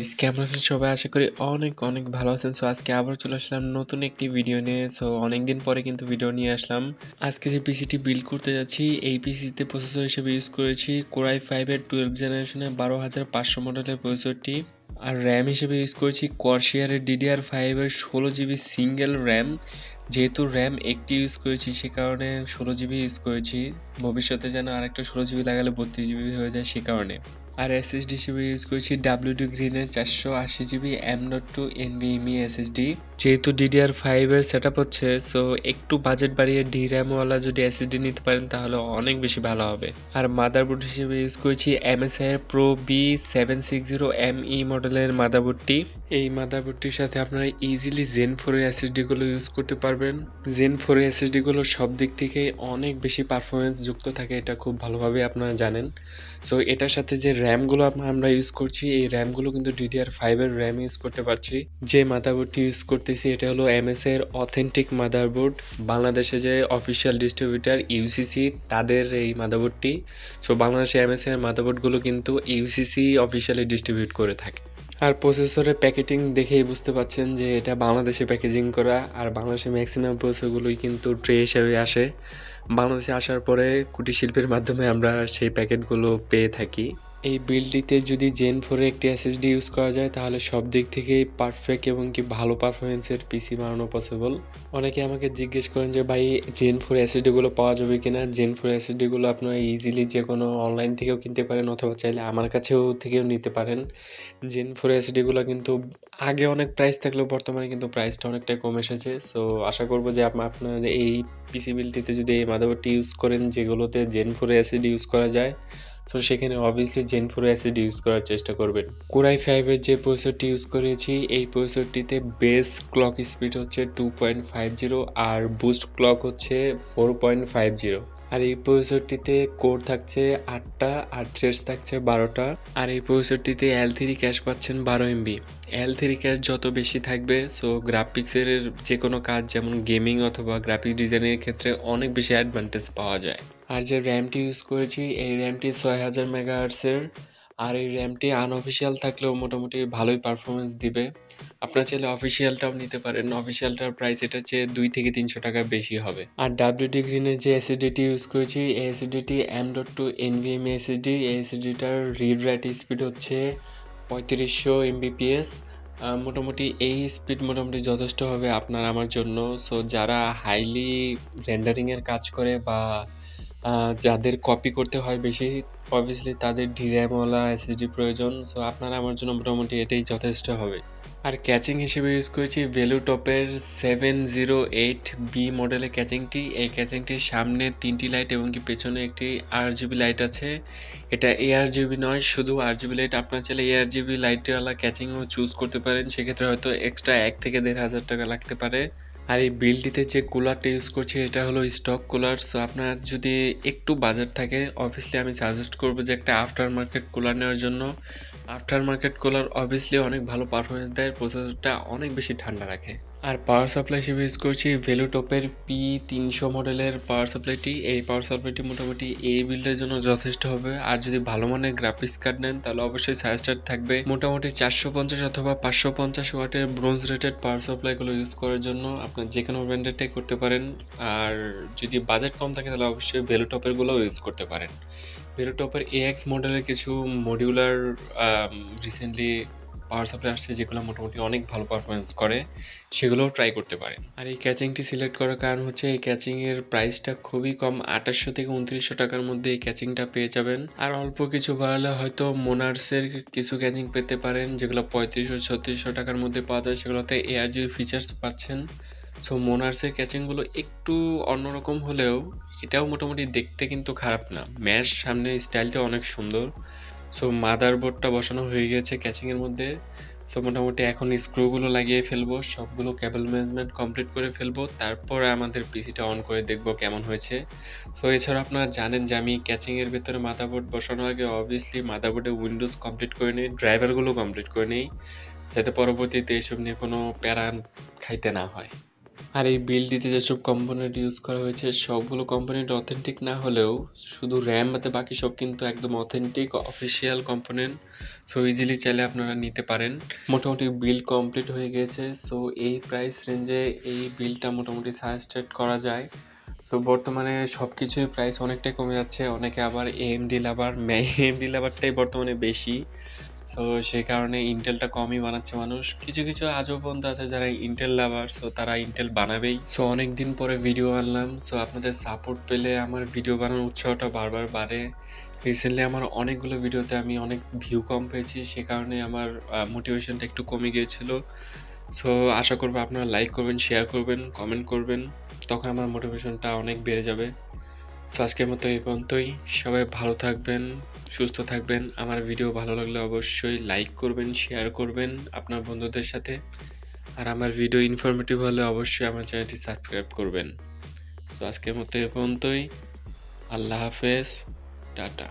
Guys, কেমন আছেন সবাই? আশা করি অনেক অনেক ভালো আছেন। সো আজকে আবার চলে আসলাম নতুন একটি ভিডিও নিয়ে। সো অনেকদিন পরে কিন্তু ভিডিও নিয়ে আসলাম। আজকে যে পিসিটি বিল্ড করতে যাচ্ছি, এই পিসিতে প্রসেসর হিসেবে ইউজ করেছি কোরাই 5-এর 12 জেনারেশনের 12500 মডেলের প্রসেসরটি। আর র্যাম হিসেবে ইউজ করেছি কর্সিয়ারের DDR5-এর 16 GB সিঙ্গেল র্যাম। যেহেতু র্যাম একটি ইউজ করেছি সে কারণে 16 GB ইউজ করেছি। ভবিষ্যতে যেন আরেকটা 16 GB লাগালে 32 GB হয়ে যায় সে কারণে। আর এসএসডি হিসেবে ইউজ করেছি WD গ্রিনের 480 GB M.2 NVMe SSD। যেহেতু DDR5-এর সেট আপ হচ্ছে, সো একটু বাজেট বাড়িয়ে DRAM-ওয়ালা যদি SSD নিতে পারেন তাহলে অনেক বেশি ভালো হবে। আর মাদারবোর্ড হিসেবে ইউজ করেছি MSI Pro B760ME মডেলের মাদারবোর্ডটি। এই মাদারবোর্ডটির সাথে আপনারা ইজিলি Zen 4-এর SSD-গুলো ইউজ করতে পারবেন। Zen 4-এর SSD-গুলো সব দিক থেকে অনেক বেশি পারফরমেন্স যুক্ত থাকে, এটা খুব ভালোভাবে আপনারা জানেন। সো এটার সাথে যে র্যামগুলো আমরা ইউজ করছি, এই র্যামগুলো কিন্তু DDR5-এর র্যাম ইউজ করতে পারছি। যে মাদারবোর্ডটি ইউজ করতেছি এটা হলো MSI এর অথেন্টিক মাদারবোর্ড। বাংলাদেশে যে অফিসিয়াল ডিস্ট্রিবিউটার UCC তাদের এই মাদারবোর্ডটি। সো বাংলাদেশে MSI এর মাদারবোর্ডগুলো কিন্তু UCC অফিসিয়ালি ডিস্ট্রিবিউট করে থাকে। আর প্রসেসরের প্যাকেটিং দেখেই বুঝতে পাচ্ছেন যে এটা বাংলাদেশে প্যাকেজিং করা। আর বাংলাদেশে ম্যাক্সিমাম প্রসেসরগুলোই কিন্তু ট্রে হিসেবে আসে। বাংলাদেশে আসার পরে কুটির শিল্পের মাধ্যমে আমরা সেই প্যাকেটগুলো পেয়ে থাকি। এই বিল্ডটিতে যদি Zen 4-এর একটি SSD ইউজ করা যায় তাহলে সব দিক থেকেই পারফেক্ট এবং কি ভালো পারফরমেন্সের পিসি বানানো পসিবল। অনেকে আমাকে জিজ্ঞেস করেন যে ভাই Zen 4 SSD-গুলো পাওয়া যাবে কিনা। Zen 4 SSD-গুলো আপনারা ইজিলি যে কোনো অনলাইন থেকেও কিনতে পারেন অথবা চাইলে আমার কাছেও থেকেও নিতে পারেন। Zen 4 SSD-গুলো কিন্তু আগে অনেক প্রাইস থাকলেও বর্তমানে কিন্তু প্রাইসটা অনেকটাই কমে এসেছে। সো আশা করবো যে আপনারা এই পিসি বিল্ডটিতে যদি এই মাদারবোর্ডটি ইউজ করেন যেগুলোতে Zen 4 SSD ইউজ করা যায়, সো সেখানে অবভিয়াসলি Zen 4 SSD ইউজ করার চেষ্টা করবেন। কোরাই 5-এর যে প্রসেসরটি ইউজ করেছি এই প্রসেসরটিতে বেস ক্লক স্পিড হচ্ছে 2.50 আর বুস্ট ক্লক হচ্ছে 4.50। আর এই প্রসেসরটিতে কোর থাকছে 8টা আর থ্রেডস থাকছে 12টা। আর এই প্রসেসরটিতে L3 ক্যাশ পাচ্ছেন 12 MB। L3 ক্যাশ যত বেশি থাকবে সো গ্রাফিক্সের যে কোনো কাজ যেমন গেমিং অথবা গ্রাফিক্স ডিজাইনের ক্ষেত্রে অনেক বেশি অ্যাডভান্টেজ পাওয়া যায়। আর যে র্যামটি ইউজ করেছি এই র্যামটি 6000 মেগাহার্টসের। আর এই র্যামটি আনঅফিসিয়াল থাকলেও মোটামুটি ভালোই পারফরমেন্স দিবে। আপনারা চাইলে অফিসিয়ালটাও নিতে পারেন। অফিসিয়ালটার প্রাইস এটা চেয়ে 2 থেকে 300 টাকা বেশি হবে। আর WD গ্রিনের যে SSD-টি ইউজ করেছি এই SSD-টি M.2 NVMe SSD। এই SSD-টার রিড রাইট স্পিড হচ্ছে 3500 Mbps। মোটামুটি এই স্পিড মোটামুটি যথেষ্ট হবে আপনার আমার জন্য। সো যারা হাইলি রেন্ডারিংয়ের কাজ করে বা যাদের কপি করতে হয় বেশি, অবভিয়াসলি তাদের DRAM-ওয়ালা SSD প্রয়োজন। সো আপনার আমার জন্য মোটামুটি এটাই যথেষ্ট হবে। আর ক্যাচিং হিসেবে ইউজ করেছি ভেলুটপের 708B মডেলের ক্যাচিংটি। এই ক্যাচিংটির সামনে 3টি লাইট এবং কি পেছনে একটি RGB লাইট আছে। এটা ARGB নয়, শুধু RGB লাইট। আপনার চাইলে ARGB লাইটওয়ালা ক্যাচিংও চুজ করতে পারেন, সেক্ষেত্রে হয়তো এক্সট্রা 1 থেকে 1500 টাকা লাগতে পারে। আর এই বিল্ডটিতে যে কুলারটা ইউজ করছি এটা হলো স্টক কুলার। সো আপনার যদি একটু বাজেট থাকে অবভিয়াসলি আমি সাজেস্ট করবো যে একটা আফটার মার্কেট কুলার নেওয়ার জন্য। আফটার মার্কেট কুলার অবভিয়াসলি অনেক ভালো পারফরমেন্স দেয়, প্রসেসরটা অনেক বেশি ঠান্ডা রাখে। আর পাওয়ার সাপ্লাই হিসেবে ইউজ করছি ভেলুটপের P300 মডেলের পাওয়ার সাপ্লাইটি। এই পাওয়ার সাপ্লাইটি মোটামুটি এই বিল্ডের জন্য যথেষ্ট হবে। আর যদি ভালো মানের গ্রাফিক্স কার্ড নেন তাহলে অবশ্যই সাজেস্টেড থাকবে মোটামুটি 450 অথবা 550 ওয়াটের ব্রোঞ্জ রেটেড পাওয়ার সাপ্লাইগুলো ইউজ করার জন্য আপনার যে কোনো ব্র্যান্ডেরটাই করতে পারেন। আর যদি বাজেট কম থাকে তাহলে অবশ্যই ভেলুটপেরগুলোও ইউজ করতে পারেন। ভেলুটপের AX মডেলের কিছু মডিউলার রিসেন্টলি পাওয়ার সাপ্লাই আসছে যেগুলো মোটামুটি অনেক ভালো পারফরমেন্স করে, সেগুলোও ট্রাই করতে পারেন। আর এই ক্যাচিংটি সিলেক্ট করার কারণ হচ্ছে এই ক্যাচিংয়ের প্রাইসটা খুবই কম, 2800 থেকে 2900 টাকার মধ্যে এই ক্যাচিংটা পেয়ে যাবেন। আর অল্প কিছু বাড়ালে হয়তো মোনার্সের কিছু ক্যাচিং পেতে পারেন যেগুলো 3500-3600 টাকার মধ্যে পাওয়া যায়, সেগুলোতে ARGB ফিচার্স পাচ্ছেন। সো মোনার্সের ক্যাচিংগুলো একটু অন্যরকম হলেও এটাও মোটামুটি দেখতে কিন্তু খারাপ না। ম্যাশ সামনে স্টাইলটা অনেক সুন্দর। সো মাদারবোর্ডটা বসানো হয়ে গেছে ক্যাচিংয়ের মধ্যে। সো মোটামুটি এখন স্ক্রুগুলো লাগিয়ে ফেলবো, সবগুলো কেবল ম্যানেজমেন্ট কমপ্লিট করে ফেলবো, তারপরে আমাদের পিসিটা অন করে দেখবো কেমন হয়েছে। সো এছাড়া আপনারা জানেন যে আমি ক্যাচিংয়ের ভেতরে মাদারবোর্ড বসানোর আগে অবভিয়াসলি মাদারবোর্ডে উইন্ডোজ কমপ্লিট করে নিই, ড্রাইভারগুলো কমপ্লিট করে নিই, যাতে পরবর্তীতে এসব নিয়ে কোনো প্যারা খাইতে না হয়। আর এই বিলটিতে যেসব কম্পোনেন্ট ইউজ করা হয়েছে সবগুলো কম্পোনেন্ট অথেন্টিক না হলেও শুধু র্যাম বাদে বাকি সব কিন্তু একদম authentic official component. So easily চাইলে আপনারা নিতে পারেন। মোটামুটি বিল কমপ্লিট হয়ে গেছে। সো এই প্রাইস রেঞ্জে এই বিলটা মোটামুটি সাজেস্টেড করা যায়। সো বর্তমানে সব কিছুর প্রাইস অনেকটাই কমে যাচ্ছে। অনেকে আবার এএমডি লাভার, এএমডি লাভারটাই বর্তমানে বেশি। সো সেই কারণে ইন্টেলটা কমই বানাচ্ছে মানুষ। কিছু কিছু আজও পর্যন্ত আছে যারা ইন্টেল লাভার, সো তারা ইন্টেল বানাবেই। সো অনেক দিন পরে ভিডিও আনলাম। সো আপনাদের সাপোর্ট পেলে আমার ভিডিও বানানোর উৎসাহটা বারবার বাড়ে। রিসেন্টলি আমার অনেকগুলো ভিডিওতে আমি অনেক ভিউ কম পেয়েছি, সে কারণে আমার মোটিভেশনটা একটু কমে গিয়েছিল। সো আশা করবো আপনারা লাইক করবেন, শেয়ার করবেন, কমেন্ট করবেন, তখন আমার মোটিভেশনটা অনেক বেড়ে যাবে। সো আজকের মতো এই পর্যন্তই। সবাই ভালো থাকবেন, সুস্থ থাকবেন। আমার ভিডিও ভালো লাগলে অবশ্যই লাইক করবেন, শেয়ার করবেন আপনার বন্ধুদের সাথে। আর আমার ভিডিও ইনফরমেটিভ হলে অবশ্যই আমার চ্যানেলটি সাবস্ক্রাইব করবেন। তো আজকের মতো এই পর্যন্তই। আল্লাহ হাফেজ, টাটা।